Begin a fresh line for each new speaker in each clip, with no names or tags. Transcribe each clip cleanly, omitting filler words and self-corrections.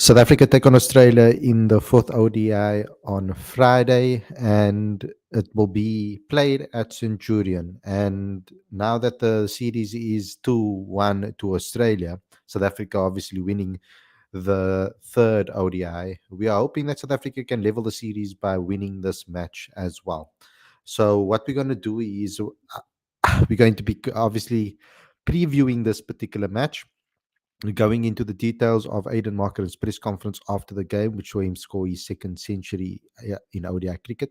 South Africa take on Australia in the fourth ODI on Friday, and it will be played at Centurion. And now that the series is 2-1 to Australia, South Africa obviously winning the third ODI, we are hoping that South Africa can level the series by winning this match as well. So, what we're going to do is we're going to be obviously previewing this particular match, going into the details of Aiden Markram's press conference after the game, which saw him score his second century in ODI cricket.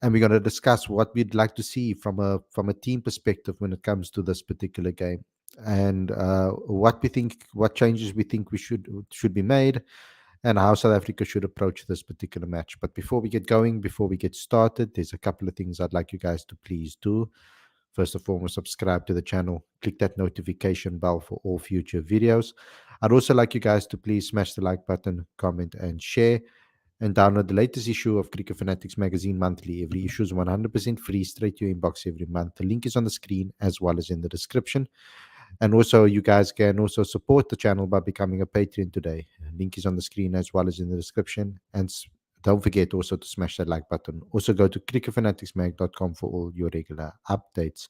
And we're going to discuss what we'd like to see from a team perspective when it comes to this particular game, and what changes we think we should be made, and how South Africa should approach this particular match. But before we get going, before we get started, there's a couple of things I'd like you guys to please do. First and foremost, subscribe to the channel, click that notification bell for all future videos. I'd also like you guys to please smash the like button, comment, and share, and download the latest issue of Cricket Fanatics magazine monthly. Every issue is 100% free, straight to your inbox every month. The link is on the screen as well as in the description. And also, you guys can also support the channel by becoming a Patreon today. Link is on the screen as well as in the description. And don't forget also to smash that like button. Also, go to cricketfanaticsmag.com for all your regular updates.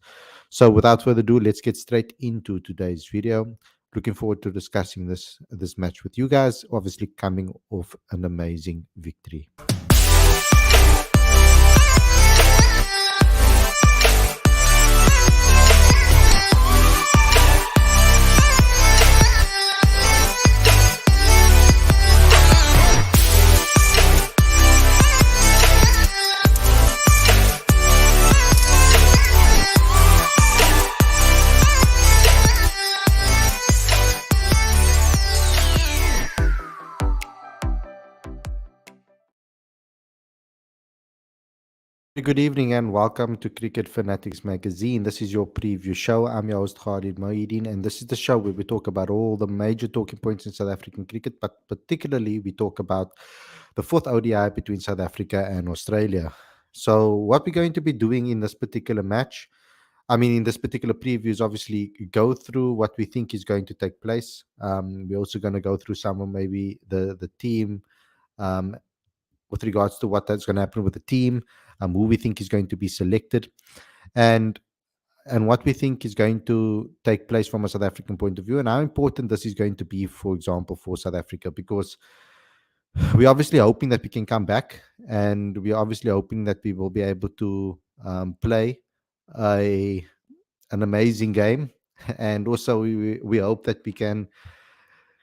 So, without further ado, let's get straight into today's video. Looking forward to discussing this match with you guys. Obviously, coming off an amazing victory. Good evening and welcome to Cricket Fanatics Magazine. This is your preview show. I'm your host Khalid Mohideen, and this is the show where we talk about all the major talking points in South African cricket, but particularly we talk about the fourth ODI between South Africa and Australia. So what we're going to be doing in this particular match, in this particular preview, is obviously go through what we think is going to take place. We're also going to go through some of maybe the team, um, with regards to what that's going to happen with the team, who we think is going to be selected, and what we think is going to take place from a South African point of view, and how important this is going to be, for example, for South Africa, because we're obviously hoping that we can come back, and we're obviously hoping that we will be able to play an amazing game, and also we hope that we can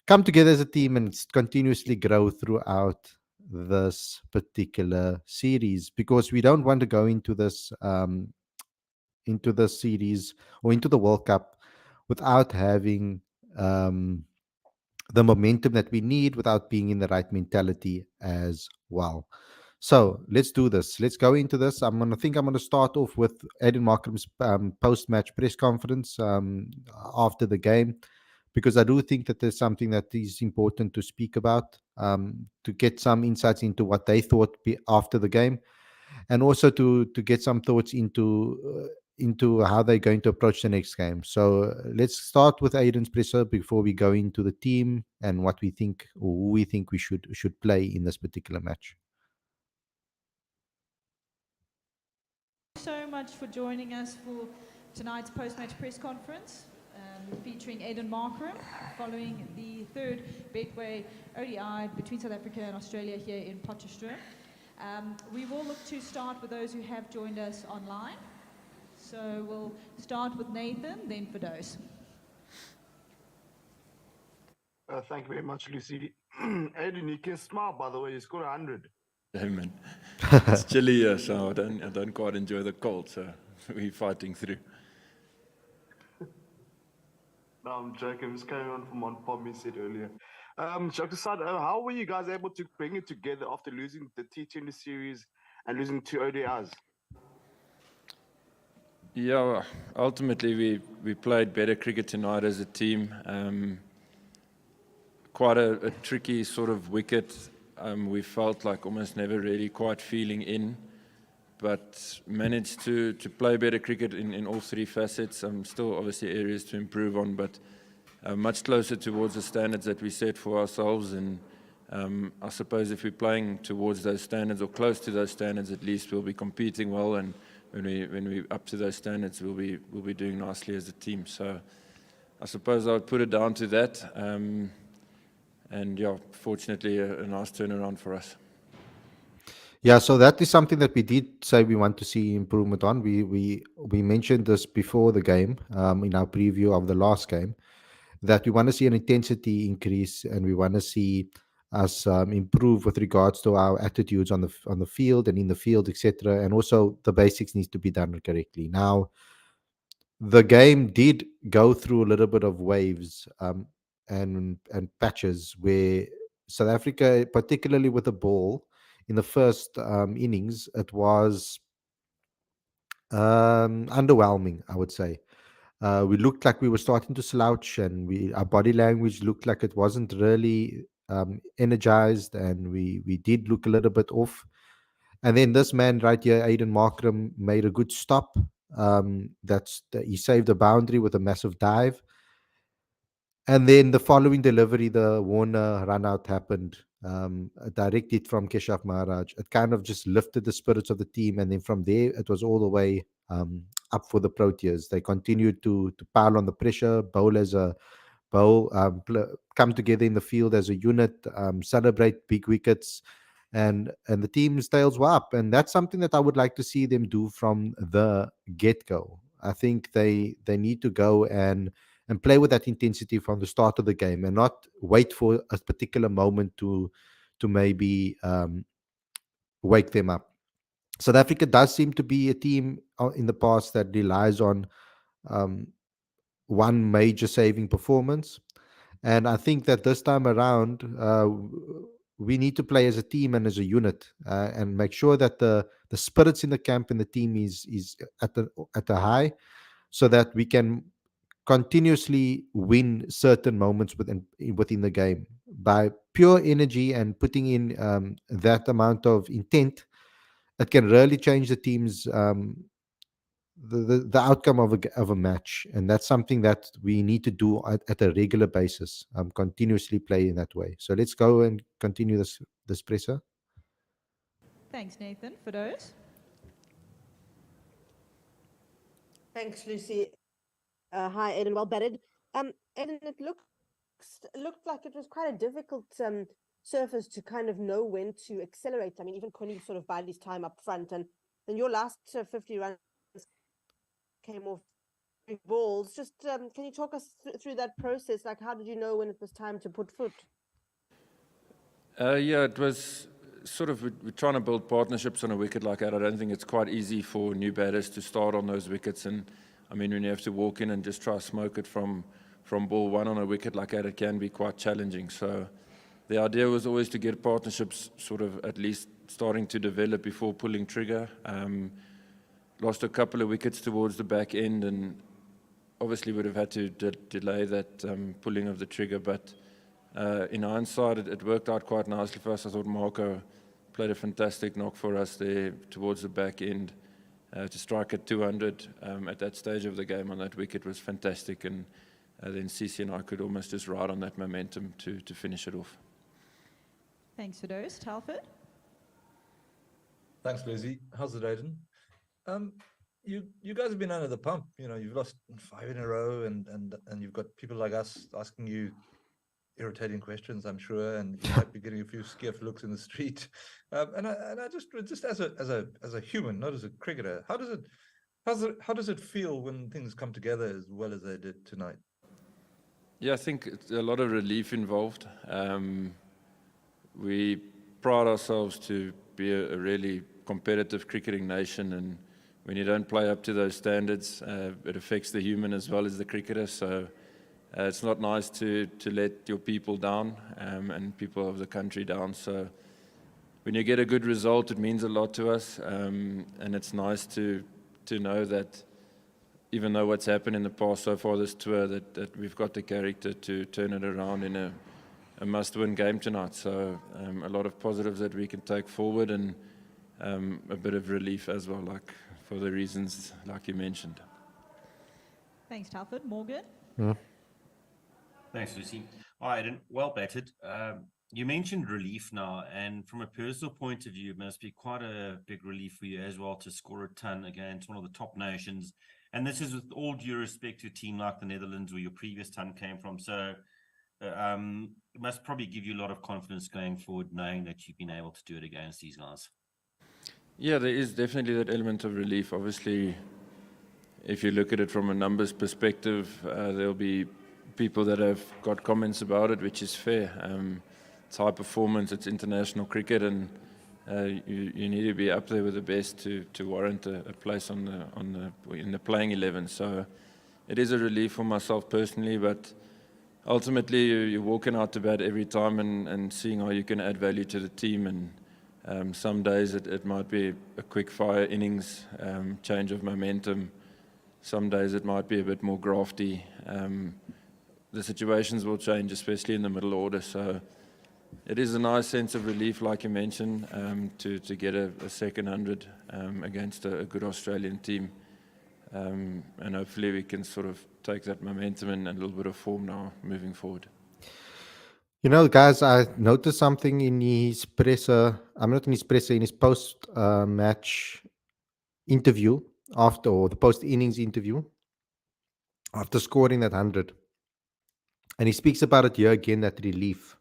come together as a team and continuously grow throughout this particular series, because we don't want to go into the series or into the World Cup without having the momentum that we need, without being in the right mentality as well. So let's do this. Let's go into this. I'm gonna start off with Aiden Markram's post-match press conference after the game, because I do think that there's something that is important to speak about, to get some insights into what they thought after the game, and also to get some thoughts into how they're going to approach the next game. So let's start with Aiden's presser before we go into the team and what we think, or who we think we should play in this particular match.
So much for joining us for tonight's post-match press conference, featuring Aiden Markram following the third Betway ODI between South Africa and Australia here in Potchefstroom. We will look to start with those who have joined us online. So we'll start with Nathan, then Firdous.
Thank you very much, Lucy. Aiden, you can smile, by the way. You scored 100.
Hey, man. It's chilly here, so I don't quite enjoy the cold, so we're fighting through.
No, I'm joking. I'm just carrying on from what Pommy said earlier. Joke aside, how were you guys able to bring it together after losing the T20 series and losing 2 ODIs?
Yeah, ultimately we played better cricket tonight as a team. Quite a tricky sort of wicket. We felt like almost never really quite feeling in, but managed to play better cricket in all three facets. Still obviously areas to improve on, but much closer towards the standards that we set for ourselves. And I suppose if we're playing towards those standards or close to those standards, at least we'll be competing well. And when we're up to those standards, we'll be doing nicely as a team. So I suppose I would put it down to that. And yeah, fortunately, a nice turnaround for us.
Yeah, so that is something that we did say we want to see improvement on. We mentioned this before the game, in our preview of the last game, that we want to see an intensity increase and we want to see us improve with regards to our attitudes on the field and in the field, etc. And also the basics needs to be done correctly. Now, the game did go through a little bit of waves, and patches where South Africa, particularly with the ball in the first innings, it was underwhelming, I would say. We looked like we were starting to slouch, and our body language looked like it wasn't really energized, and we did look a little bit off. And then this man right here, Aiden Markram, made a good stop. He saved a boundary with a massive dive. And then the following delivery, the Warner run out happened. A direct hit from Keshav Maharaj. It kind of just lifted the spirits of the team. And then from there, it was all the way up for the Proteas. They continued to pile on the pressure, bowl as a bowl, come together in the field as a unit, celebrate big wickets. And the team's tails were up. And that's something that I would like to see them do from the get-go. I think they need to go and play with that intensity from the start of the game and not wait for a particular moment to maybe wake them up. South Africa does seem to be a team in the past that relies on um, one major saving performance. And I think that this time around, we need to play as a team and as a unit, and make sure that the spirits in the camp and the team is at a high, so that we can continuously win certain moments within the game by pure energy and putting in that amount of intent. It can really change the team's the outcome of a match, and that's something that we need to do at a regular basis, continuously play in that way. So let's go and continue this presser.
Thanks, Nathan, for those.
Thanks, Lucy. Hi, Aiden. Well batted. Aiden, it looked like it was quite a difficult surface to kind of know when to accelerate. I mean, even Connie sort of bided his time up front, and then your last 50 runs came off three balls. Just can you talk us through that process? Like, how did you know when it was time to put foot?
Yeah, it was sort of, we're trying to build partnerships on a wicket like that. I don't think it's quite easy for new batters to start on those wickets. And I mean, when you have to walk in and just try to smoke it from ball one on a wicket like that, it can be quite challenging. So the idea was always to get partnerships sort of at least starting to develop before pulling trigger. Lost a couple of wickets towards the back end, and obviously would have had to delay that pulling of the trigger. But in hindsight, it worked out quite nicely for us. I thought Marco played a fantastic knock for us there towards the back end. To strike at 200 at that stage of the game on that wicket was fantastic. And then Cici and I could almost just ride on that momentum to finish it off.
Thanks for those. Telford?
Thanks, Lucy. How's it, Aiden? You guys have been under the pump. You know, you've lost 5 in a row, and you've got people like us asking you irritating questions, I'm sure, and you might be getting a few skiff looks in the street. And I just as a human, not as a cricketer, how does it feel when things come together as well as they did tonight?
Yeah, I think it's a lot of relief involved. We pride ourselves to be a really competitive cricketing nation, and when you don't play up to those standards, it affects the human as well as the cricketer. So it's not nice to let your people down and people of the country down. So when you get a good result, it means a lot to us, and it's nice to know that even though what's happened in the past so far this tour, that we've got the character to turn it around in a must-win game tonight. So a lot of positives that we can take forward, and a bit of relief as well, like for the reasons like you mentioned.
Thanks, Telford. Morgan?
Thanks, Lucy. All right, and well batted. You mentioned relief now, and from a personal point of view, it must be quite a big relief for you as well to score a ton against one of the top nations. And this is with all due respect to a team like the Netherlands, where your previous ton came from. So it must probably give you a lot of confidence going forward, knowing that you've been able to do it against these guys.
Yeah, there is definitely that element of relief. Obviously, if you look at it from a numbers perspective, there'll be people that have got comments about it, which is fair. It's high performance, it's international cricket, and you need to be up there with the best to warrant a place in the playing 11. So it is a relief for myself personally, but ultimately you're walking out to bat every time and seeing how you can add value to the team. And some days it might be a quick fire innings, change of momentum. Some days it might be a bit more grafty. The situations will change, especially in the middle order. So it is a nice sense of relief, like you mentioned, to get a second 100 against a good Australian team. And hopefully we can sort of take that momentum and a little bit of form now moving forward.
You know, guys, I noticed something in his presser. I'm not in his presser, in his post match interview after, or the post innings interview after scoring that 100. And he speaks about it here again, that relief.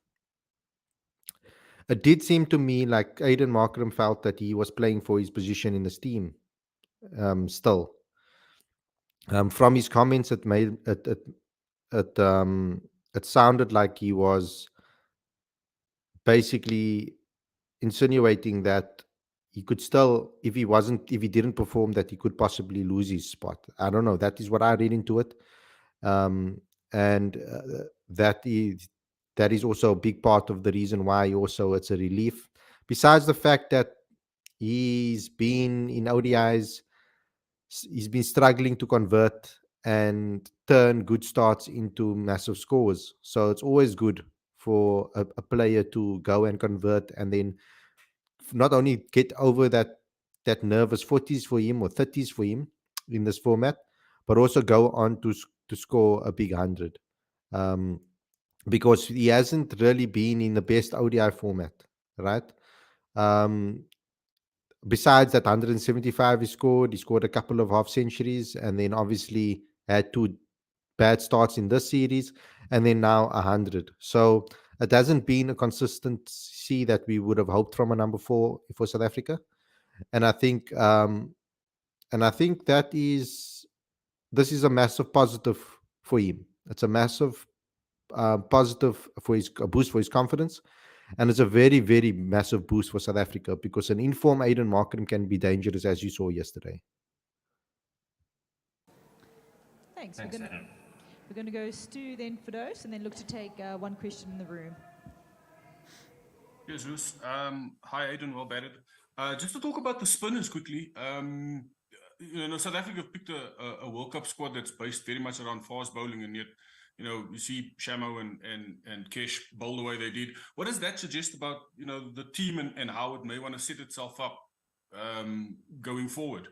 It did seem to me like Aiden Markram felt that he was playing for his position in this team still. From his comments, it sounded like he was basically insinuating that he could still, if he didn't perform, that he could possibly lose his spot. I don't know. That is what I read into it, and that is also a big part of the reason why also it's a relief. Besides the fact that he's been in ODIs, he's been struggling to convert and turn good starts into massive scores. So it's always good for a player to go and convert, and then not only get over that nervous 40s for him or 30s for him in this format, but also go on to score a big 100. Because he hasn't really been in the best ODI format, right? Um, Besides that 175 he scored a couple of half centuries, and then obviously had two bad starts in this series, and then now 100. So it hasn't been a consistency that we would have hoped from a number 4 for South Africa. And I think this is a massive positive for him. It's a massive positive for a boost for his confidence, and it's a very, very massive boost for South Africa, because an informed Aiden Markram can be dangerous, as you saw yesterday.
Thanks.
Thanks, Adam.
We're going to go Stu, then Fidos, and then look to take one question in the room.
Yes, Luce. Hi, Aiden, well batted. Just to talk about the spinners quickly. South Africa have picked a World Cup squad that's based very much around fast bowling, and yet, you see Shamo and Kesh bowl the way they did. What does that suggest about, the team and how it may want to set itself up going forward?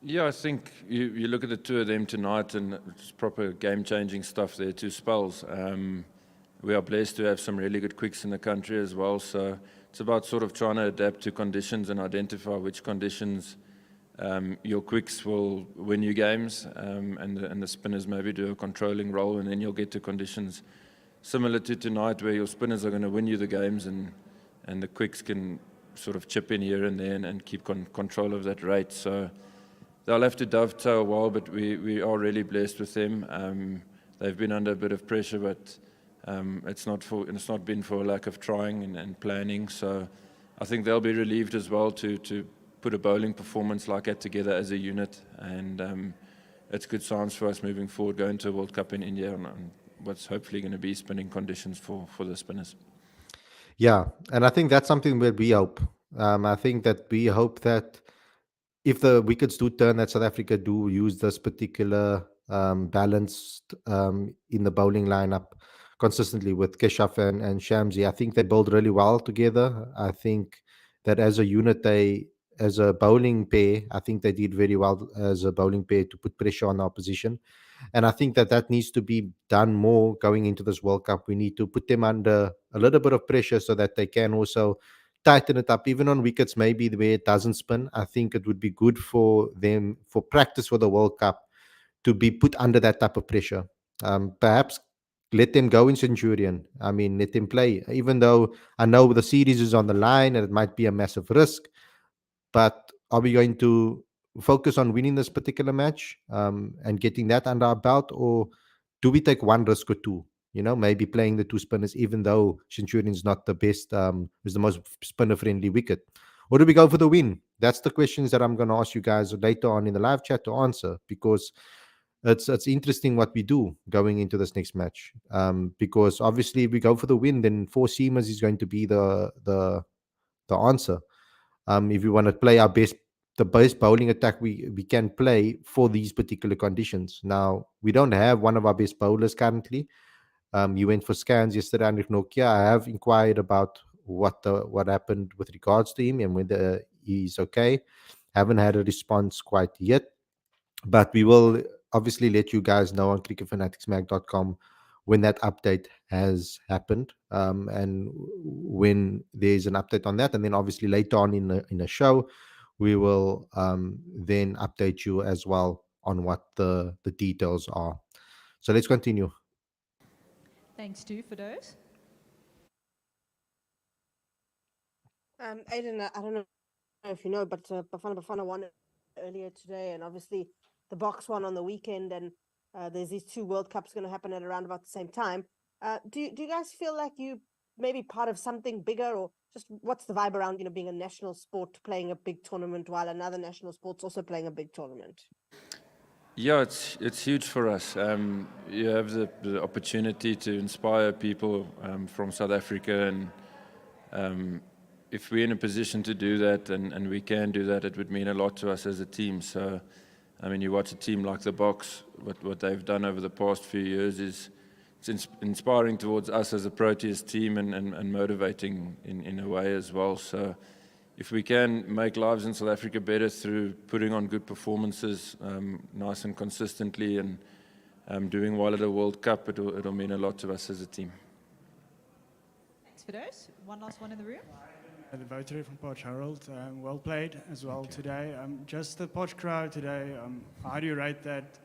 Yeah, I think you look at the two of them tonight, and it's proper game-changing stuff there, two spells. We are blessed to have some really good quicks in the country as well, so it's about sort of trying to adapt to conditions and identify which conditions your quicks will win you games, and the spinners maybe do a controlling role, and then you'll get to conditions similar to tonight where your spinners are going to win you the games, and the quicks can sort of chip in here and there and keep control of that rate. So they'll have to dovetail well, but we are really blessed with them. They've been under a bit of pressure, but it's not been for a lack of trying and planning. So I think they'll be relieved as well to put a bowling performance like that together as a unit, and it's good signs for us moving forward, going to a World Cup in India on what's hopefully going to be spinning conditions for the spinners.
Yeah, and I think that's something that we hope. I think that we hope that if the wickets do turn, that South Africa do use this particular balanced in the bowling lineup consistently with Keshav and Shamsi. I think they bowled really well together. I think that as a unit, as a bowling pair, I think they did very well as a bowling pair to put pressure on the opposition. And I think that that needs to be done more going into this World Cup. We need to put them under a little bit of pressure so that they can also tighten it up, even on wickets maybe where it doesn't spin. I think it would be good for them for practice for the World Cup to be put under that type of pressure. Perhaps let them go in Centurion. I mean, let them play, even though I know the series is on the line and it might be a massive risk. But are we going to focus on winning this particular match and getting that under our belt, or do we take one risk or two? You know, maybe playing the two spinners, even though Centurion is not the best, is the most spinner friendly wicket. Or do we go for the win? That's the questions that I'm going to ask you guys later on in the live chat to answer, because it's interesting what we do going into this next match. Because obviously, if we go for the win, then four seamers is going to be the answer. If we want to play the best bowling attack we can play for these particular conditions. Now we don't have one of our best bowlers currently. You went for scans yesterday, Andrik Nokia. I have inquired about what happened with regards to him and whether he's okay. Haven't had a response quite yet, but we will obviously let you guys know on cricketfanaticsmag.com when that update has happened, and when there's an update on that. And then obviously later on in a show, we will then update you as well on what the details are. So let's continue.
Thanks, Stu, for those.
Aiden, I don't know if you know, but Bafana won earlier today, and obviously the box won on the weekend, and there's these two World Cups going to happen at around about the same time. Do you guys feel like you maybe part of something bigger, or just what's the vibe around being a national sport playing a big tournament while another national sport's also playing a big tournament?
Yeah, it's huge for us. You have the opportunity to inspire people from South Africa, and if we're in a position to do that, and we can do that, it would mean a lot to us as a team. So, I mean, you watch a team like the Box, what they've done over the past few years it's inspiring towards us as a Proteas team, and motivating in a way as well. So if we can make lives in South Africa better through putting on good performances, nice and consistently, and doing well at a World Cup, it'll mean a lot to us as a team.
Thanks for those. One last one in the room.
The votary from Potch Harold, well played as well today. Just the Potch crowd today, how do you rate that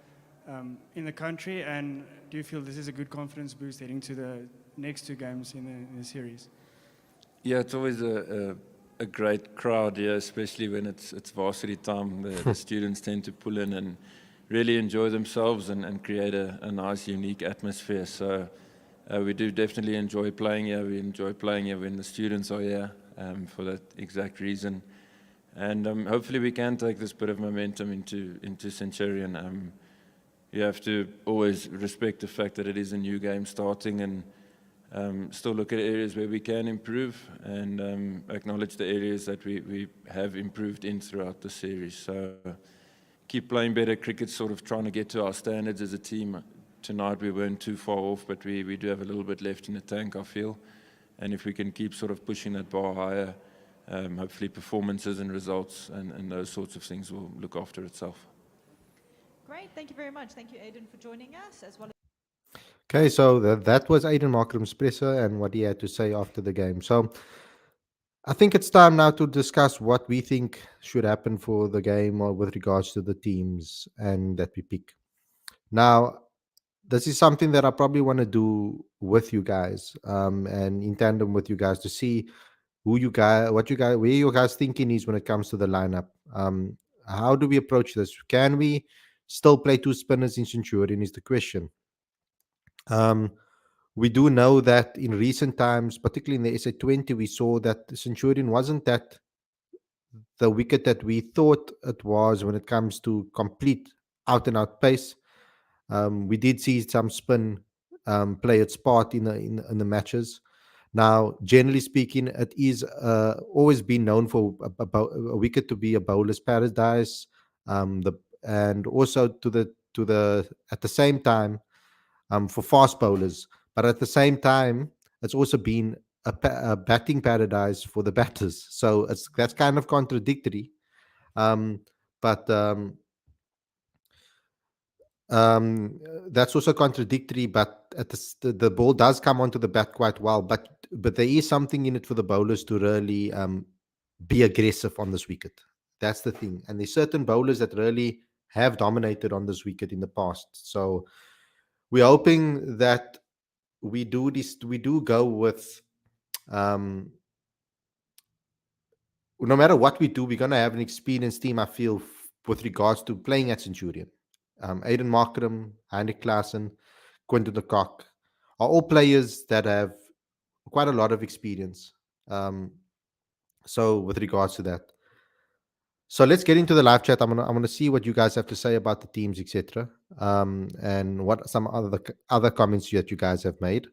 in the country, and do you feel this is a good confidence boost heading to the next two games in the series?
Yeah, it's always a great crowd here, especially when it's varsity time. The students tend to pull in and really enjoy themselves and create a nice, unique atmosphere. So we do definitely enjoy playing here. We enjoy playing here when the students are here, for that exact reason. And hopefully we can take this bit of momentum into Centurion. You have to always respect the fact that it is a new game starting, and still look at areas where we can improve, and acknowledge the areas that we have improved in throughout the series. So keep playing better cricket, sort of trying to get to our standards as a team. Tonight we weren't too far off, but we do have a little bit left in the tank, I feel. And if we can keep sort of pushing that bar higher, hopefully performances and results and those sorts of things will look after itself.
Great. Thank you very much. Thank you, Aiden, for joining us, as well as
Okay, so that was Aiden Markram's presser and what he had to say after the game. So I think it's time now to discuss what we think should happen for the game, or with regards to the teams and that we pick. Now, this is something that I probably want to do with you guys, and in tandem with you guys, to see where you guys thinking is when it comes to the lineup. How do we approach this? Can we still play two spinners in Centurion is the question. We do know that in recent times, particularly in the SA20, we saw that the Centurion wasn't that the wicket that we thought it was when it comes to complete out and out pace. We did see some spin play its part in the matches. Now, generally speaking, it is always been known for a wicket to be a bowler's paradise. And also to the at the same time, for fast bowlers. But at the same time, it's also been a batting paradise for the batters. So that's kind of contradictory. But That's also contradictory, but the ball does come onto the bat quite well. But there is something in it for the bowlers to really be aggressive on this wicket. That's the thing. And there's certain bowlers that really have dominated on this wicket in the past. So we're hoping that we do go with um, no matter what we do, we're going to have an experienced team, I feel, with regards to playing at Centurion. Aiden Markram, Heinrich Klaassen, Quinton de Kock are all players that have quite a lot of experience. So with regards to that. So let's get into the live chat. I'm gonna see what you guys have to say about the teams, etc. And what some other comments that you guys have made.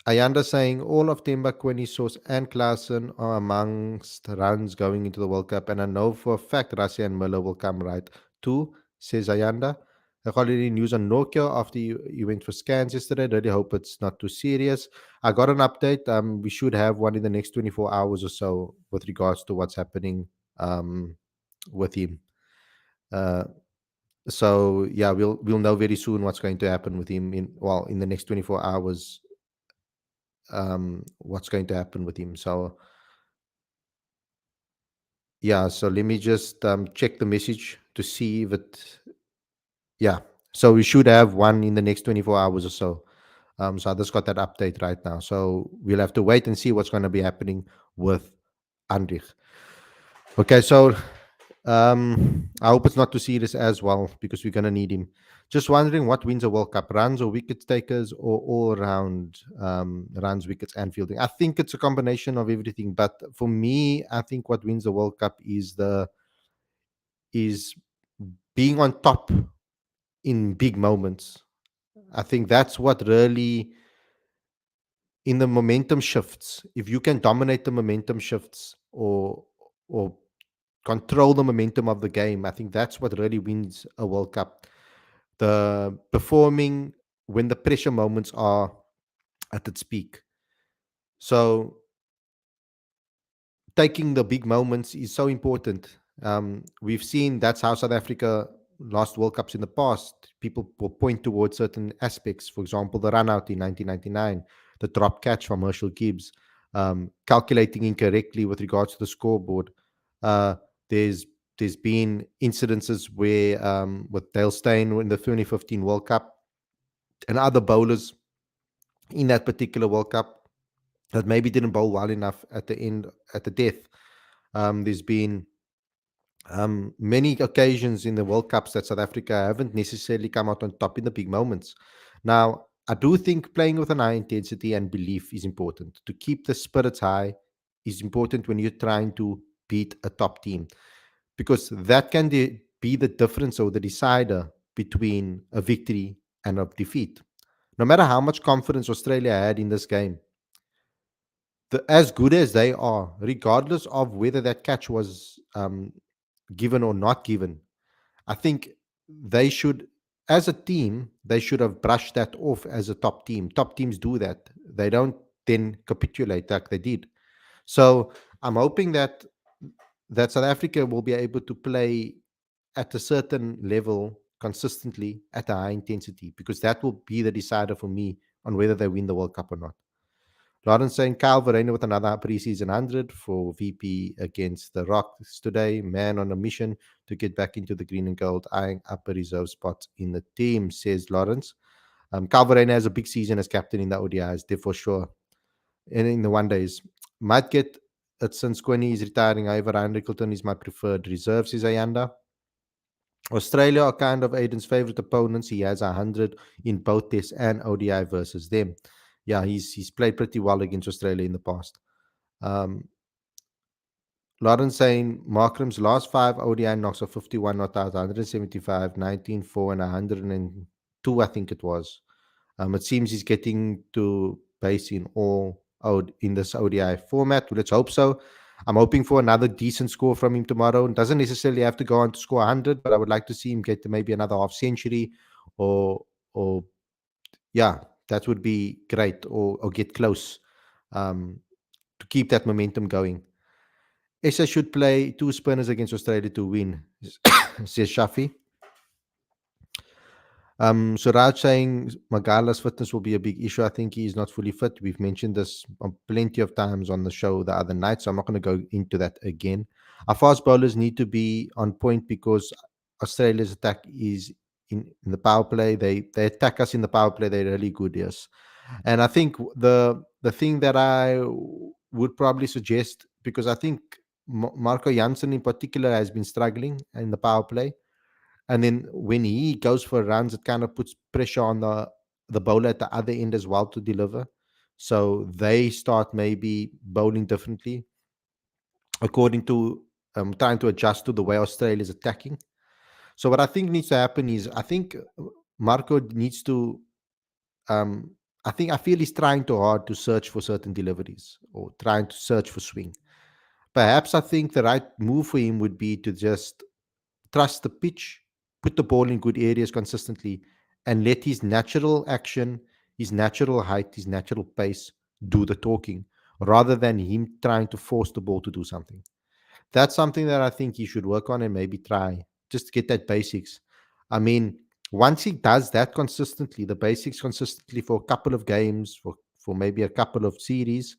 Ayanda saying all of Temba, Quinny, Source, and Klaassen are amongst runs going into the World Cup, and I know for a fact Rassi and Miller will come right too, says Ayanda. I got any news on Nokia after you went for scans yesterday. Really hope it's not too serious. I got an update. We should have one in the next 24 hours or so with regards to what's happening with him. So yeah, we'll know very soon what's going to happen with him in the next 24 hours. What's going to happen with him. So yeah, so let me just check the message to see if it. Yeah, so we should have one in the next 24 hours or so. So I just got that update right now. So we'll have to wait and see what's going to be happening with Andrich. Okay, so I hope it's not too serious as well because we're going to need him. Just wondering what wins a World Cup, runs or wicket takers or all around runs, wickets, and fielding. I think it's a combination of everything. But for me, I think what wins the World Cup is being on top in big moments. I think that's what really in the momentum shifts. If you can dominate the momentum shifts or control the momentum of the game, I think that's what really wins a World Cup. The performing when the pressure moments are at its peak. So taking the big moments is so important. We've seen that's how South Africa lost World Cups in the past. People will point towards certain aspects. For example, the run out in 1999, the drop catch from Herschel Gibbs, calculating incorrectly with regards to the scoreboard. Uh, there's there's been incidences where with Dale Steyn in the 2015 World Cup and other bowlers in that particular World Cup that maybe didn't bowl well enough at the end, at the death. There's been many occasions in the World Cups that South Africa haven't necessarily come out on top in the big moments. Now, I do think playing with an high intensity and belief is important. To keep the spirits high is important when you're trying to beat a top team because that can be the difference or the decider between a victory and a defeat. No matter how much confidence Australia had in this game, as good as they are, regardless of whether that catch was given or not given, I think they should, as a team, they should have brushed that off as a top team. Top teams do that. They don't then capitulate like they did. So I'm hoping that South Africa will be able to play at a certain level consistently at a high intensity because that will be the decider for me on whether they win the World Cup or not. Lawrence saying Kyle Verreynne with another preseason 100 for VP against the Rocks today. Man on a mission to get back into the green and gold, eyeing up a reserve spot in the team, says Lawrence. Kyle Verreynne has a big season as captain in the ODIs, there for sure. And in the one days, might get it since Quinny is retiring. However, Ryan Rickleton is my preferred reserve, says Ayanda. Australia are kind of Aiden's favorite opponents. He has 100 in both Tests and ODI versus them. Yeah, he's played pretty well against Australia in the past. Lawrence saying Markram's last 5 ODI knocks of 51 not out, 175, 19, 4, and 102, I think it was. It seems he's getting to base in all out in this ODI format. Let's hope so. I'm hoping for another decent score from him tomorrow. It doesn't necessarily have to go on to score 100, but I would like to see him get to maybe another half century or yeah, that would be great or get close to keep that momentum going. SA should play 2 spinners against Australia to win, says Shafi. Suraj saying Magala's fitness will be a big issue. I think he is not fully fit. We've mentioned this plenty of times on the show the other night, so I'm not going to go into that again. Our fast bowlers need to be on point because Australia's attack is in the power play. They attack us in the power play. They're really good, yes. And I think the thing that I would probably suggest, because I think Marco Janssen in particular has been struggling in the power play, and then when he goes for runs, it kind of puts pressure on the bowler at the other end as well to deliver. So they start maybe bowling differently according to trying to adjust to the way Australia is attacking. So what I think needs to happen is I think Marco needs to um, I feel he's trying too hard to search for certain deliveries or trying to search for swing. Perhaps I think the right move for him would be to just trust the pitch, put the ball in good areas consistently, and let his natural action, his natural height, his natural pace do the talking, rather than him trying to force the ball to do something. That's something that I think he should work on and maybe try just to get that basics. I mean, once he does that consistently, the basics consistently for a couple of games, for maybe a couple of series,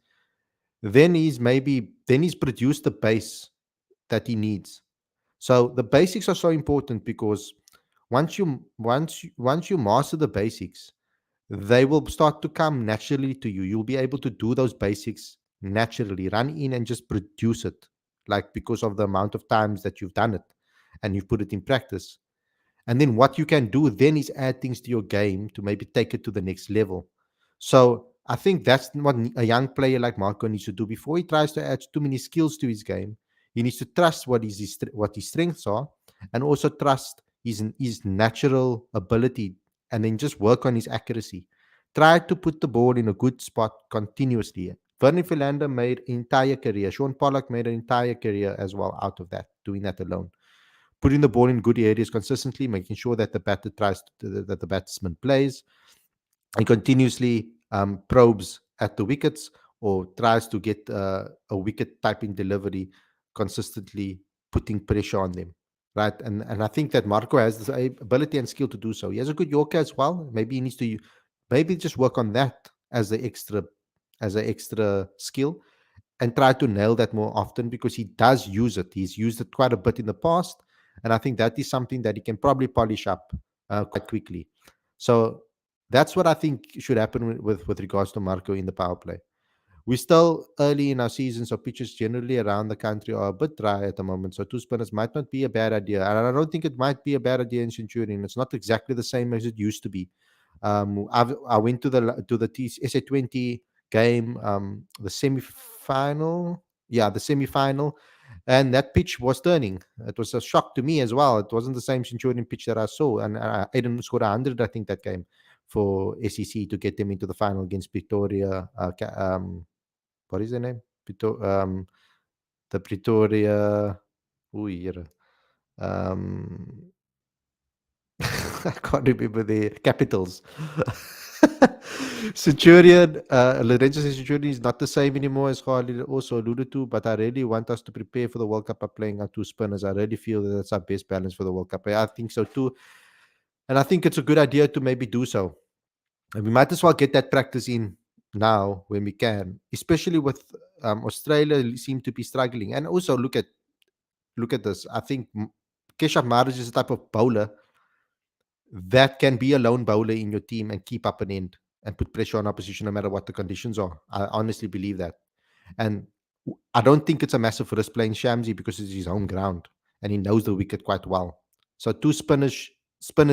then he's produced the base that he needs. So the basics are so important because once you master the basics, they will start to come naturally to you. You'll be able to do those basics naturally, run in and just produce it, like because of the amount of times that you've done it and you've put it in practice. And then what you can do then is add things to your game to maybe take it to the next level. So I think that's what a young player like Marco needs to do before he tries to add too many skills to his game. He needs to trust what his strengths are, and also trust his natural ability, and then just work on his accuracy. Try to put the ball in a good spot continuously. Vernon Philander made an entire career. Sean Pollock made an entire career as well out of that, doing that alone, putting the ball in good areas consistently, making sure that that the batsman plays, and continuously probes at the wickets or tries to get a wicket typing delivery consistently, putting pressure on them. Right, and I think that Marco has the ability and skill to do so. He has a good Yorker as well. Maybe he needs to maybe just work on that as an extra skill, and try to nail that more often because he does use it. He's used it quite a bit in the past, and I think that is something that he can probably polish up quite quickly. So that's what I think should happen with regards to Marco in the power play. We're still early in our season, so pitches generally around the country are a bit dry at the moment. So 2 spinners might not be a bad idea, and I don't think it might be a bad idea in Centurion. It's not exactly the same as it used to be. I went to the SA20 game, the semi final. Yeah, the semi final, and that pitch was turning. It was a shock to me as well. It wasn't the same Centurion pitch that I saw, and Aiden scored 100, I think, that game for SEC to get them into the final against Pretoria. What is the name? The Pretoria. Ooh, yeah. Um, I can't remember the capitals. Centurion, Lorenzo says Centurion is not the same anymore, as Khalid also alluded to, but I really want us to prepare for the World Cup by playing our 2 spinners. I really feel that that's our best balance for the World Cup. I think so too. And I think it's a good idea to maybe do so. And we might as well get that practice in now when we can, especially with Australia seem to be struggling. And also look at this. I think Keshav Maharaj is a type of bowler that can be a lone bowler in your team and keep up an end and put pressure on opposition no matter what the conditions are. I honestly believe that. And I don't think it's a massive risk playing Shamsi because it's his home ground and he knows the wicket quite well. So 2 spinners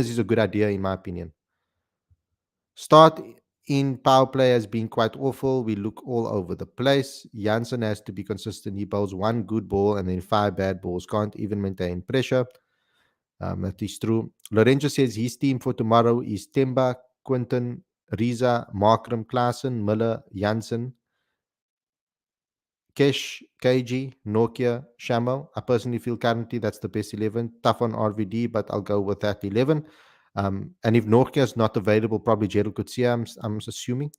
is a good idea in my opinion. Start in power play has been quite awful. We look all over the place. Janssen has to be consistent. He bowls 1 good ball and then 5 bad balls. Can't even maintain pressure. That is true. Lorenzo says his team for tomorrow is Temba, Quinton, Riza, Markram, Klaassen, Miller, Janssen, Kesh, KG, Nokia, Shamo. I personally feel currently that's the best 11. Tough on RVD, but I'll go with that 11. And if Nokia is not available, probably Gerald Kutsia, I'm assuming.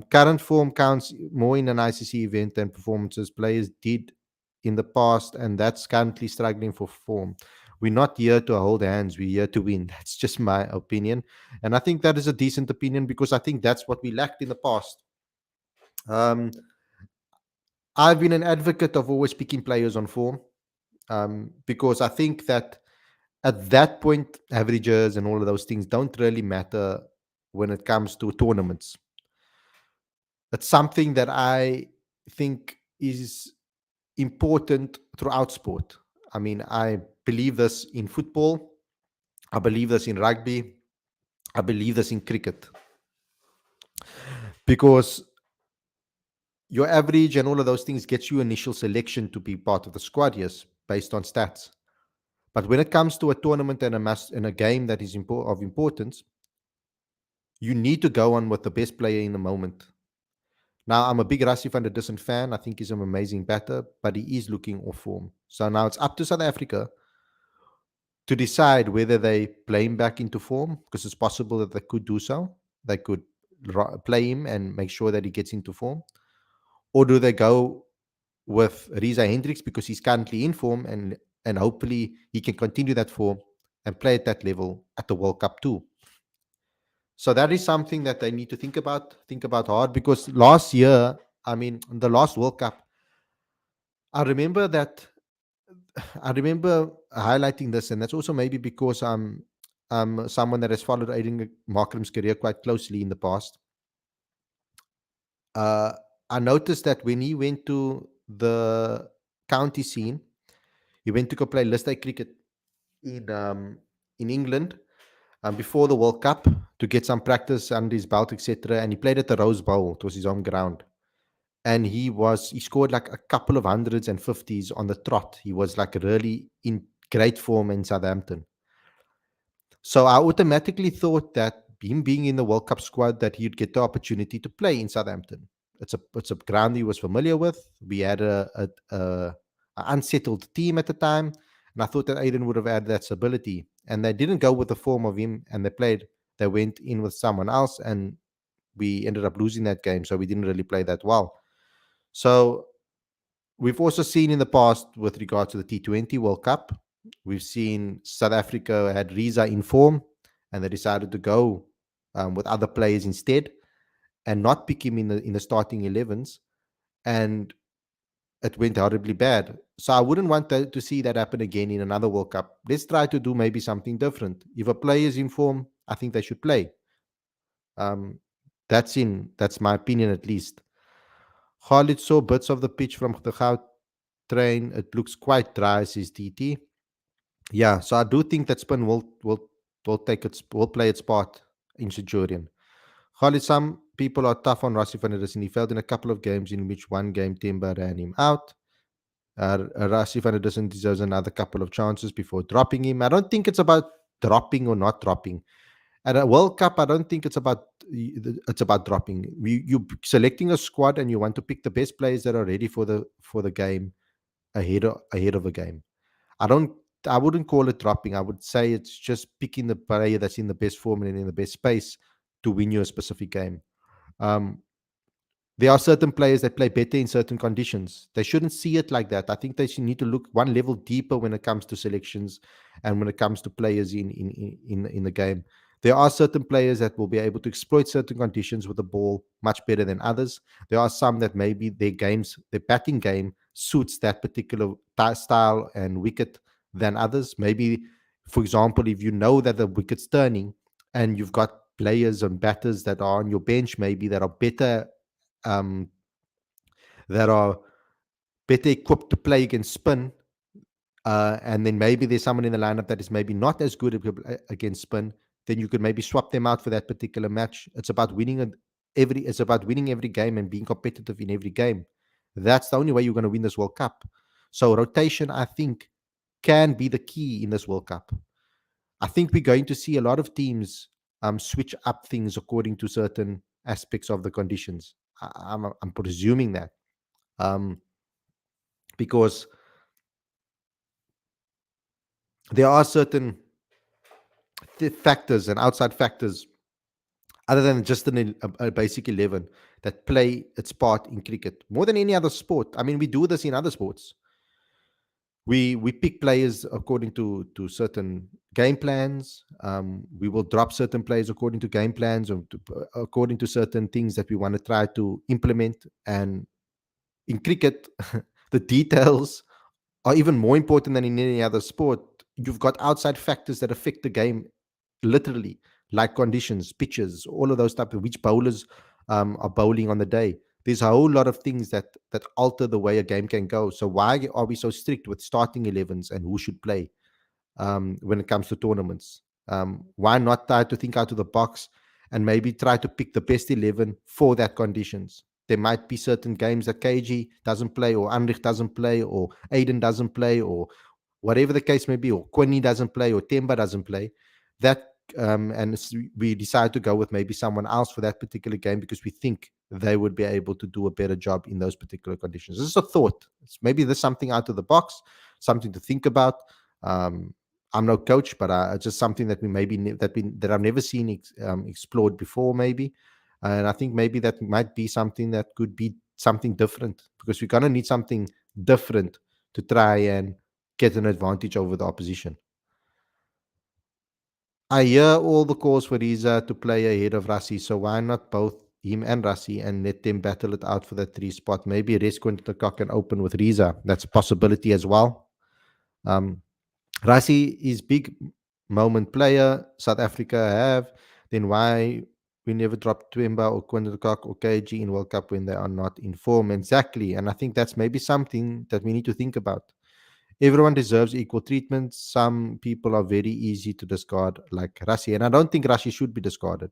Current form counts more in an ICC event than performances. Players did in the past and that's currently struggling for form. We're not here to hold hands, we're here to win. That's just my opinion. And I think that is a decent opinion because I think that's what we lacked in the past. Um, I've been an advocate of always picking players on form because I think that at that point, averages and all of those things don't really matter when it comes to tournaments. It's something that I think is important throughout sport. I mean, I believe this in football, I believe this in rugby, I believe this in cricket because your average and all of those things gets you initial selection to be part of the squad, yes, based on stats. But when it comes to a tournament and a game that is of importance, you need to go on with the best player in the moment. Now, I'm a big Rassie van der Dussen fan. I think he's an amazing batter, but he is looking off form. So now it's up to South Africa to decide whether they play him back into form, because it's possible that they could do so. They could play him and make sure that he gets into form. Or do they go with Riza Hendricks because he's currently in form and hopefully he can continue that form and play at that level at the World Cup too. So that is something that they need to think about hard, because last year, I mean, the last World Cup, I remember that I remember highlighting this, and that's also maybe because I'm someone that has followed Aiden Markram's career quite closely in the past. Uh, I noticed that when he went to the county scene, he went to go play list A cricket in England before the World Cup to get some practice under his belt, etc. And he played at the Rose Bowl. It was his home ground. And he scored like a couple of hundreds and fifties on the trot. He was like really in great form in Southampton. So I automatically thought that him being in the World Cup squad, that he'd get the opportunity to play in Southampton. It's a ground he was familiar with. We had a unsettled team at the time, and I thought that Aiden would have had that stability. And they didn't go with the form of him, and they went in with someone else, and we ended up losing that game. So we didn't really play that well. So we've also seen in the past with regard to the T20 World Cup, we've seen South Africa had Riza in form and they decided to go with other players instead and not pick him in the starting 11s, and it went horribly bad. So I wouldn't want to see that happen again in another World Cup. Let's try to do maybe something different. If a player is in form, I think they should play. Um, that's my opinion at least. Khalid saw bits of the pitch from the train. It looks quite dry, says TT. Yeah, so I do think that spin will play its part in Centurion. Khalid, some people are tough on Rassie van der Dussen. He failed in a couple of games in which one game Timber ran him out. Rassie van der Dussen deserves another couple of chances before dropping him. I don't think it's about dropping or not dropping. At a World Cup, I don't think it's about dropping. You selecting a squad and you want to pick the best players that are ready for the game ahead of a game. I wouldn't call it dropping. I would say it's just picking the player that's in the best form and in the best space to win you a specific game. Um, there are certain players that play better in certain conditions. They shouldn't see it like that. I think they should need to look one level deeper when it comes to selections and when it comes to players in the game. There are certain players that will be able to exploit certain conditions with the ball much better than others. There are some that maybe their batting game suits that particular style and wicket than others. Maybe, for example, if you know that the wicket's turning and you've got players and batters that are on your bench, maybe that are better um, that are better equipped to play against spin. And then maybe there's someone in the lineup that is maybe not as good against spin. Then you could maybe swap them out for that particular match. It's about winning every game and being competitive in every game. That's the only way you're going to win this World Cup. So rotation, I think, can be the key in this World Cup. I think we're going to see a lot of teams switch up things according to certain aspects of the conditions. I'm presuming that because there are certain factors and outside factors other than just a basic 11 that play its part in cricket more than any other sport. I mean, we do this in other sports. we pick players according to certain game plans. We will drop certain players according to game plans or according to certain things that we want to try to implement. And in cricket, the details are even more important than in any other sport. You've got outside factors that affect the game literally, like conditions, pitches, all of those type of which bowlers are bowling on the day. There's a whole lot of things that alter the way a game can go. So why are we so strict with starting 11s and who should play when it comes to tournaments? Why not try to think out of the box and maybe try to pick the best 11 for that conditions? There might be certain games that KG doesn't play, or Anrich doesn't play, or Aiden doesn't play, or whatever the case may be, or Quinny doesn't play, or Temba doesn't play. That we decide to go with maybe someone else for that particular game because we think they would be able to do a better job in those particular conditions. This is a thought. Maybe there's something out of the box, something to think about. Um, I'm no coach, but just something that we maybe that I've never seen explored before, maybe. And I think maybe that might be something that could be something different because we're gonna need something different to try and get an advantage over the opposition. I hear all the calls for Riza to play ahead of Rassi, so why not both him and Rassi and let them battle it out for that 3 spot? Maybe Resco can open with Riza. That's a possibility as well. Rassi is big moment player. South Africa have. Then why we never drop Twemba or Quintercock or KG in World Cup when they are not in form? Exactly. And I think that's maybe something that we need to think about. Everyone deserves equal treatment. Some people are very easy to discard, like Rassi. And I don't think Rassi should be discarded.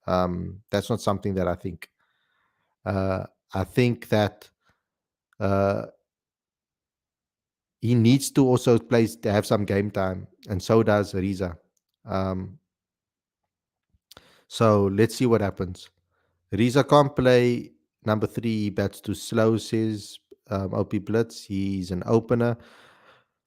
That's not something that I think. I think that uh, he needs to also play to have some game time, and so does Riza. Um, so let's see what happens. Riza can't play number 3. He bats too slow, says OP Blitz. He's an opener.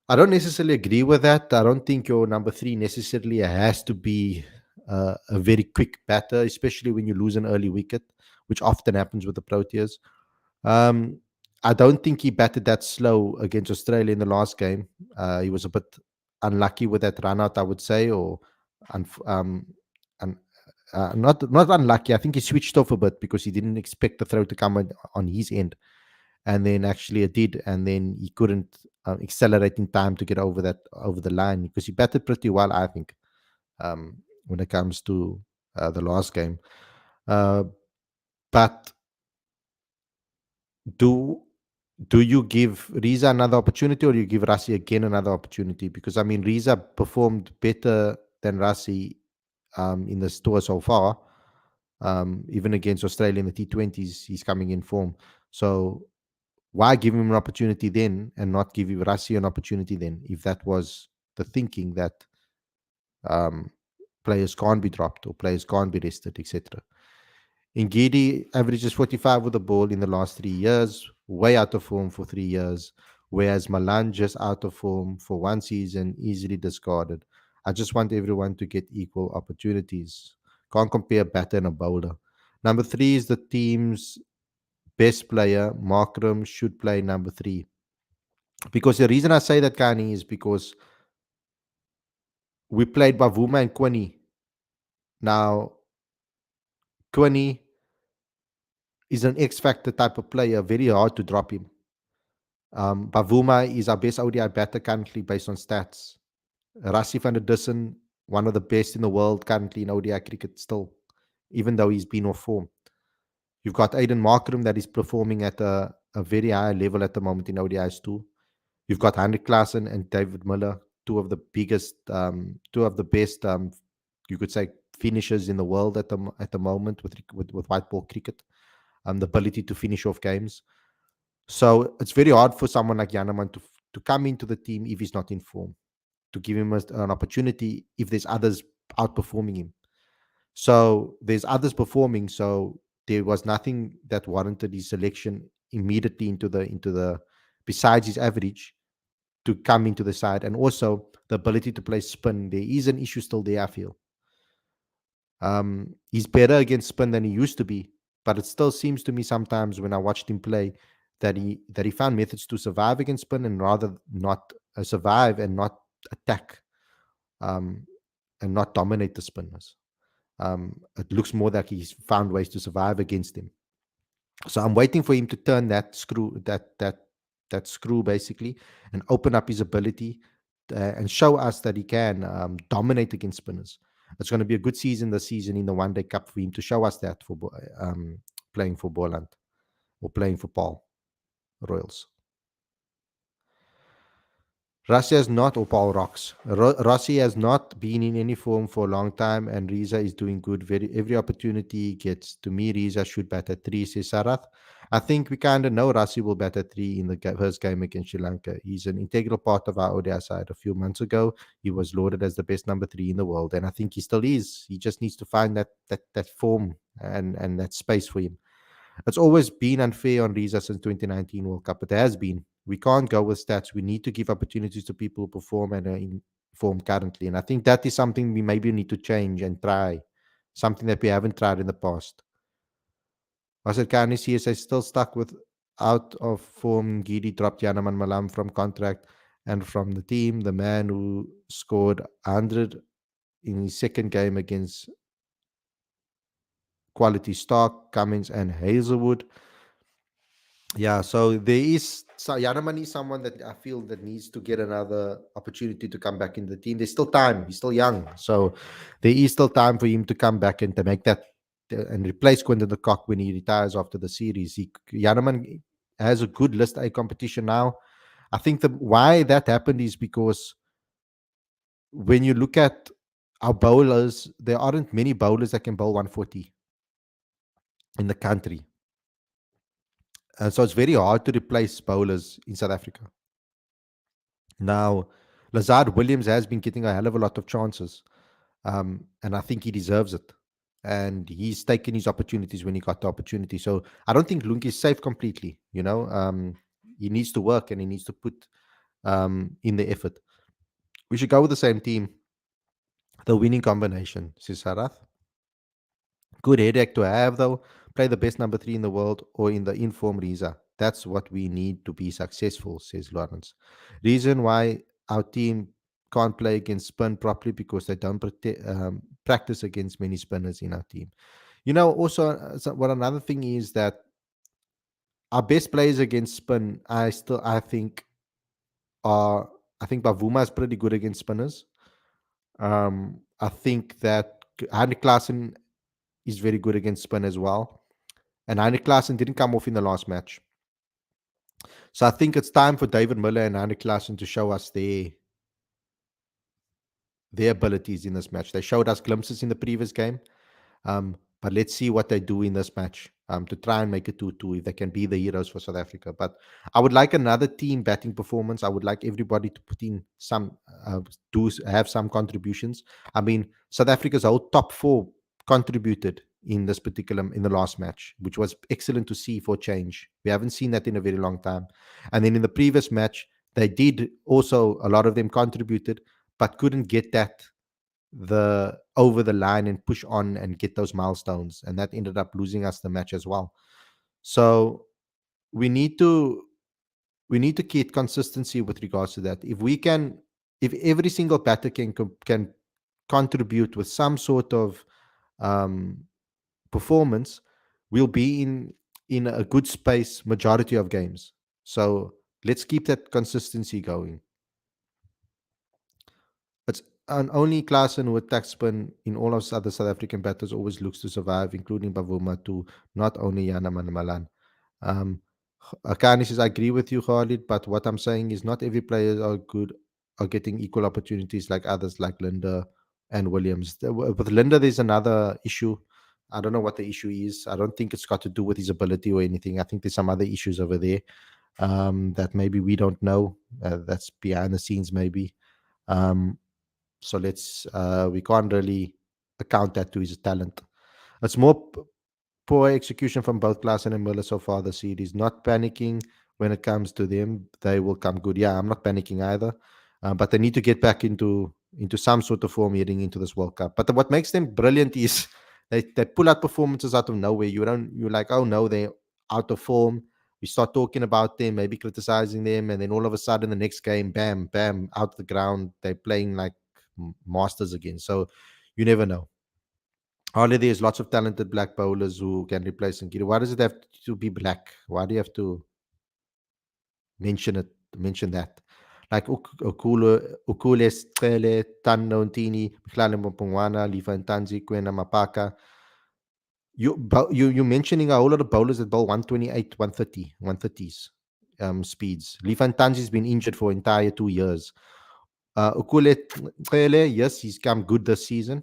I don't necessarily agree with that. I don't think your number 3 necessarily has to be a very quick batter, especially when you lose an early wicket, which often happens with the Proteas. Um, I don't think he batted that slow against Australia in the last game. He was a bit unlucky with that run out, I would say, or um, un, not unlucky. I think he switched off a bit because he didn't expect the throw to come on his end, and then actually it did, and then he couldn't accelerate in time to get over the line because he batted pretty well, I think, when it comes to the last game. Uh, but do do you give Riza another opportunity or you give Rassi again another opportunity? Because I mean, Riza performed better than Rassi in the tour so far. Even against Australia in the T20s, he's coming in form. So why give him an opportunity then and not give Rassi an opportunity then? If that was the thinking that um, players can't be dropped or players can't be rested, etc. Ngidi averages 45 with the ball in the last 3 years, way out of form for 3 years, whereas Malan just out of form for one season, easily discarded. I just want everyone to get equal opportunities. Can't compare a batter and a bowler. Number 3 is the team's best player. Markram should play number 3. Because the reason I say that, Kani, is because we played Bavuma and Quinny. Now, Quinny is an X factor type of player, very hard to drop him. Bavuma is our best ODI batter currently based on stats. Rassi van der Dussen, one of the best in the world currently in ODI cricket still, even though he's been off form. You've got Aiden Markram that is performing at a very high level at the moment in ODIs too. You've got Hendrik Klaassen and David Miller, two of the biggest, two of the best, you could say, finishers in the world at the moment with white ball cricket. The ability to finish off games. So it's very hard for someone like Janneman to come into the team if he's not in form, to give him an opportunity if there's others outperforming him. So there's others performing. So there was nothing that warranted his selection immediately into the besides his average to come into the side, and also the ability to play spin. There is an issue still there, I feel. He's better against spin than he used to be, but it still seems to me sometimes when I watched him play that he found methods to survive against spin and rather not survive and not attack, um, and not dominate the spinners. It looks more like he's found ways to survive against him. So I'm waiting for him to turn that screw basically, and open up his ability, and show us that he can dominate against spinners. It's going to be a good season this season in the One Day Cup for him to show us that for playing for Boland or playing for Paul Royals. Rossi has not, or Paul Rocks. Rossi has not been in any form for a long time, and Riza is doing good. Every opportunity he gets. To me, Riza should bat at 3, says Sarath. I think we kind of know Rossi will bat at 3 in the first game against Sri Lanka. He's an integral part of our ODI side. A few months ago, he was lauded as the best number 3 in the world, and I think he still is. He just needs to find that form and that space for him. It's always been unfair on Riza since 2019 World Cup. It has been. We can't go with stats. We need to give opportunities to people who perform and are in form currently. And I think that is something we maybe need to change and try. Something that we haven't tried in the past. Wasser Kani CSA still stuck with out of form. Gidi dropped Yanaman Malam from contract and from the team. The man who scored 100 in his second game against Quality Stark, Cummins, and Hazelwood. Yeah, so there is, so Yanaman is someone that I feel that needs to get another opportunity to come back in the team. There's still time. He's still young, so there is still time for him to come back and to make that and replace Quinton de Kock when he retires after the series. Yanaman has a good list A competition now. I think why that happened is because when you look at our bowlers, there aren't many bowlers that can bowl 140 in the country. So it's very hard to replace bowlers in South Africa. Now, Lazard Williams has been getting a hell of a lot of chances, and I think he deserves it. And he's taken his opportunities when he got the opportunity. So I don't think Lungi is safe completely. He needs to work and he needs to put in the effort. We should go with the same team. The winning combination, says Sarath. Good headache to have, though. Play the best number 3 in the world or in the inform Riza. That's what we need to be successful, says Lawrence. Reason why our team can't play against spin properly because they don't practice against many spinners in our team. Also, what another thing is that our best players against spin, I think Bavuma is pretty good against spinners. I think that Hanne Klaasen is very good against spin as well. And Heinrich Klaasen didn't come off in the last match. So I think it's time for David Miller and Heinrich Klaasen to show us their abilities in this match. They showed us glimpses in the previous game. But let's see what they do in this match to try and make it 2-2 if they can be the heroes for South Africa. But I would like another team batting performance. I would like everybody to put in some, have some contributions. I mean, South Africa's whole top 4 contributed in the last match, which was excellent to see for change. We haven't seen that in a very long time. And then in the previous match, they did also, a lot of them contributed, but couldn't get that over the line and push on and get those milestones, and that ended up losing us the match as well. So we need to keep consistency with regards to that. If every single batter can contribute with some sort of performance, we'll be in a good space majority of games. So let's keep that consistency going. It's only Klaasen who attacks spin in all of other South African batters always looks to survive, including Bavuma too, not only Yanaman Malan. Akani says, I agree with you, Khalid, but what I'm saying is not every player are getting equal opportunities like others like Linda and Williams. With Linda, there's another issue. I don't know what the issue is. I don't think it's got to do with his ability or anything. I think there's some other issues over there that maybe we don't know. That's behind the scenes maybe. So we can't really account that to his talent. It's more poor execution from both Klaasen and Miller so far this series. Not panicking when it comes to them. They will come good. Yeah, I'm not panicking either. But they need to get back into some sort of form heading into this World Cup. But what makes them brilliant is they pull out performances out of nowhere. You're like, oh no, they're out of form. We start talking about them, maybe criticizing them, and then all of a sudden, the next game, bam, bam, out the ground, they're playing like masters again. So you never know. Only there's lots of talented black bowlers who can replace Ngidi. Why does it have to be black? Why do you have to mention it? Mention that, like Ukule Stele, Tano Ntini, Mhlale Mpongwana, Liva Ntanzi, Kwena Mapaka. You mentioning a whole lot of bowlers that bowl 128, 130, 130s speeds. Liva Ntanzi's been injured for entire 2 years. Ukule Stele, yes, he's come good this season.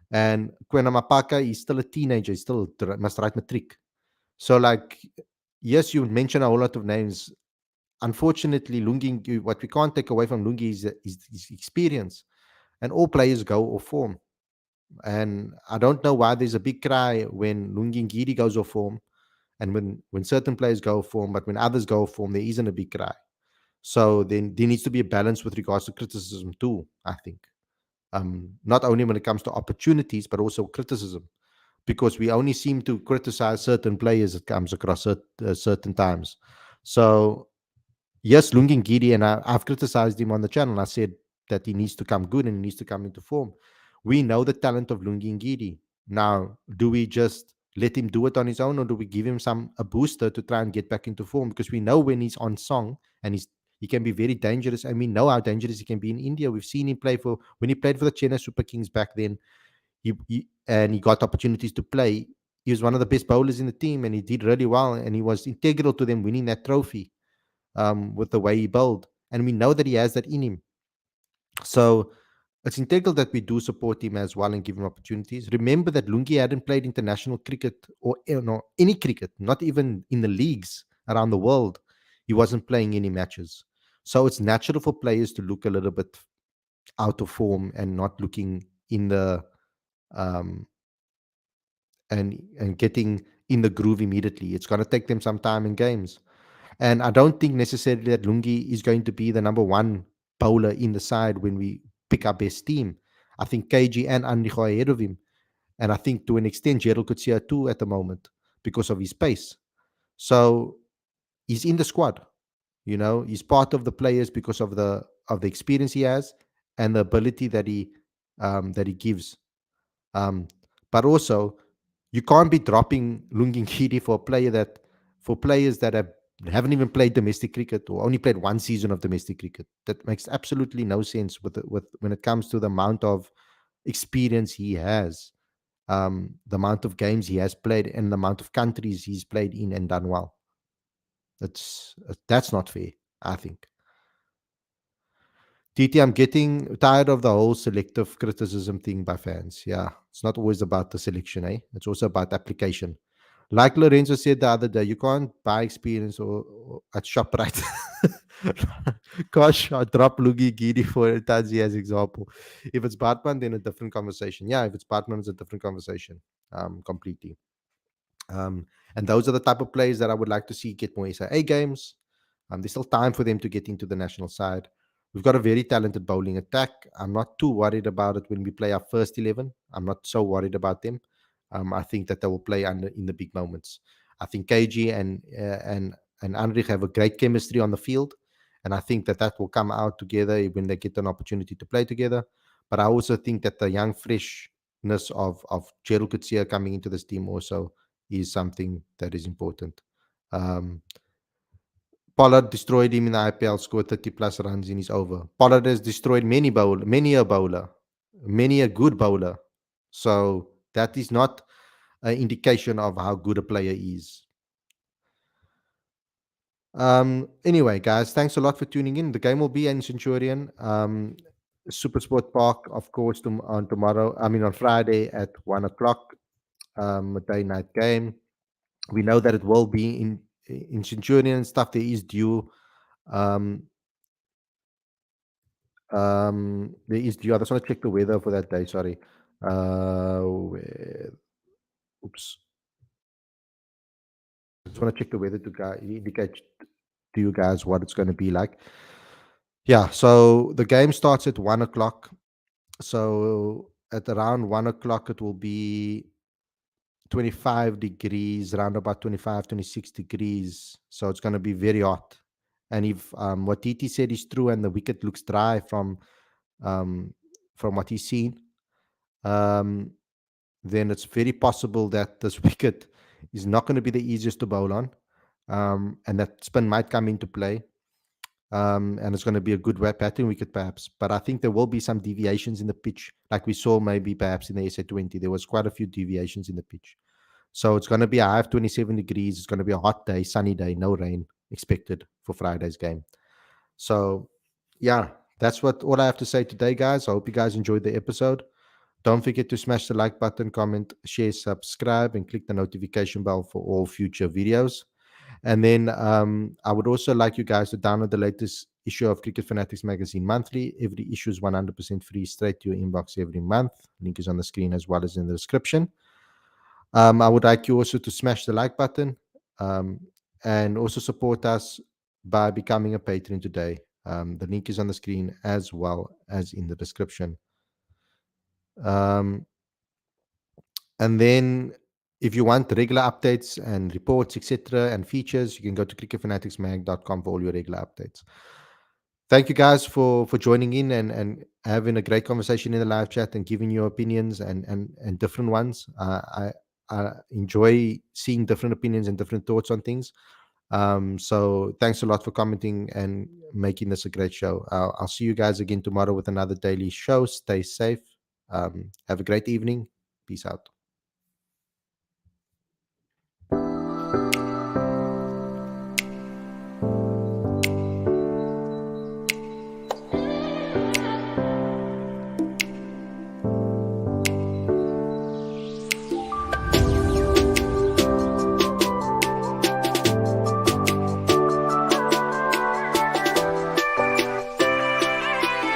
And Kwena Mapaka, he's still a teenager. He still must write matric. So, like, yes, you mentioned a whole lot of names. Unfortunately, Lungi, what we can't take away from Lungi is experience. And all players go off form. And I don't know why there's a big cry when Lungi Ngidi goes off form and when certain players go off form, but when others go off form, there isn't a big cry. So then there needs to be a balance with regards to criticism too, I think. Not only when it comes to opportunities, but also criticism, because we only seem to criticize certain players that comes across certain times. So yes, Lungin Gidi, and I've criticized him on the channel. I said that he needs to come good and he needs to come into form. We know the talent of Lungin Gidi. Now, do we just let him do it on his own, or do we give him a booster to try and get back into form? Because we know when he's on song and he can be very dangerous, and we know how dangerous he can be in India. We've seen him play when he played for the Chennai Super Kings back then. He got opportunities to play. He was one of the best bowlers in the team, and he did really well, and he was integral to them winning that trophy with the way he bowled. And we know that he has that in him. So it's integral that we do support him as well and give him opportunities. Remember that Lungi hadn't played international cricket or any cricket, not even in the leagues around the world. He wasn't playing any matches. So it's natural for players to look a little bit out of form and not looking in the um, and getting in the groove immediately. It's going to take them some time in games. And I don't think necessarily that Lungi is going to be the number one bowler in the side when we pick our best team. I think KG and Andy are ahead of him. And I think to an extent, Gerald Kutsia too at the moment because of his pace. So he's in the squad. He's part of the players because of the experience he has and the ability that he gives. But also, you can't be dropping Lungin Khidi for players that haven't even played domestic cricket or only played one season of domestic cricket. That makes absolutely no sense with when it comes to the amount of experience he has, the amount of games he has played, and the amount of countries he's played in and done well. That's not fair, I think. TT, I'm getting tired of the whole selective criticism thing by fans. Yeah, it's not always about the selection, eh? It's also about application. Like Lorenzo said the other day, you can't buy experience or at ShopRite. Gosh, I drop Lugi Gidi for Tazi as example. If it's Batman, then a different conversation. Yeah, if it's Batman, it's a different conversation. Completely. And those are the type of players that I would like to see get more SIA games. There's still time for them to get into the national side. We've got a very talented bowling attack. I'm not too worried about it when we play our first 11. I'm not so worried about them. I think that they will play in the big moments. I think KG and Anrich have a great chemistry on the field, and I think that will come out together when they get an opportunity to play together. But I also think that the young freshness of Gerald Kutsia coming into this team also is something that is important. Pollard destroyed him in the IPL, scored 30 plus runs in his over. Pollard has destroyed many a bowler, many a good bowler. So that is not an indication of how good a player is. Anyway, guys, thanks a lot for tuning in. The game will be in Centurion. Super Sport Park, of course, on Friday at 1 o'clock, a day-night game. We know that it will be in Centurion and stuff. There is dew. There is dew. I just want to check the weather for that day. Sorry. Oops. I just want to check the weather to indicate to you guys what it's going to be like. Yeah. So the game starts at 1 o'clock. So at around 1 o'clock, it will be 25 degrees, around about 25, 26 degrees. So it's going to be very hot. And if what TT said is true and the wicket looks dry um, from what he's seen, um, then it's very possible that this wicket is not going to be the easiest to bowl on, and that spin might come into play. And it's going to be a good batting wicket perhaps. But I think there will be some deviations in the pitch, like we saw maybe perhaps in the SA20. There was quite a few deviations in the pitch. So it's going to be a high of 27 degrees. It's going to be a hot day, sunny day, no rain expected for Friday's game. So, yeah, that's all I have to say today, guys. I hope you guys enjoyed the episode. Don't forget to smash the like button, comment, share, subscribe, and click the notification bell for all future videos. And then I would also like you guys to download the latest issue of Cricket Fanatics magazine monthly. Every issue is 100% free, straight to your inbox every month. Link is on the screen as well as in the description. I would like you also to smash the like button and also support us by becoming a patron today. The link is on the screen as well as in the description. And then if you want regular updates and reports, etc., and features, you can go to cricketfanaticsmag.com for all your regular updates. Thank you guys for joining in and having a great conversation in the live chat and giving your opinions and different ones. I enjoy seeing different opinions and different thoughts on things. So thanks a lot for commenting and making this a great show. I'll see you guys again tomorrow with another daily show. Stay safe. Have a great evening. Peace out.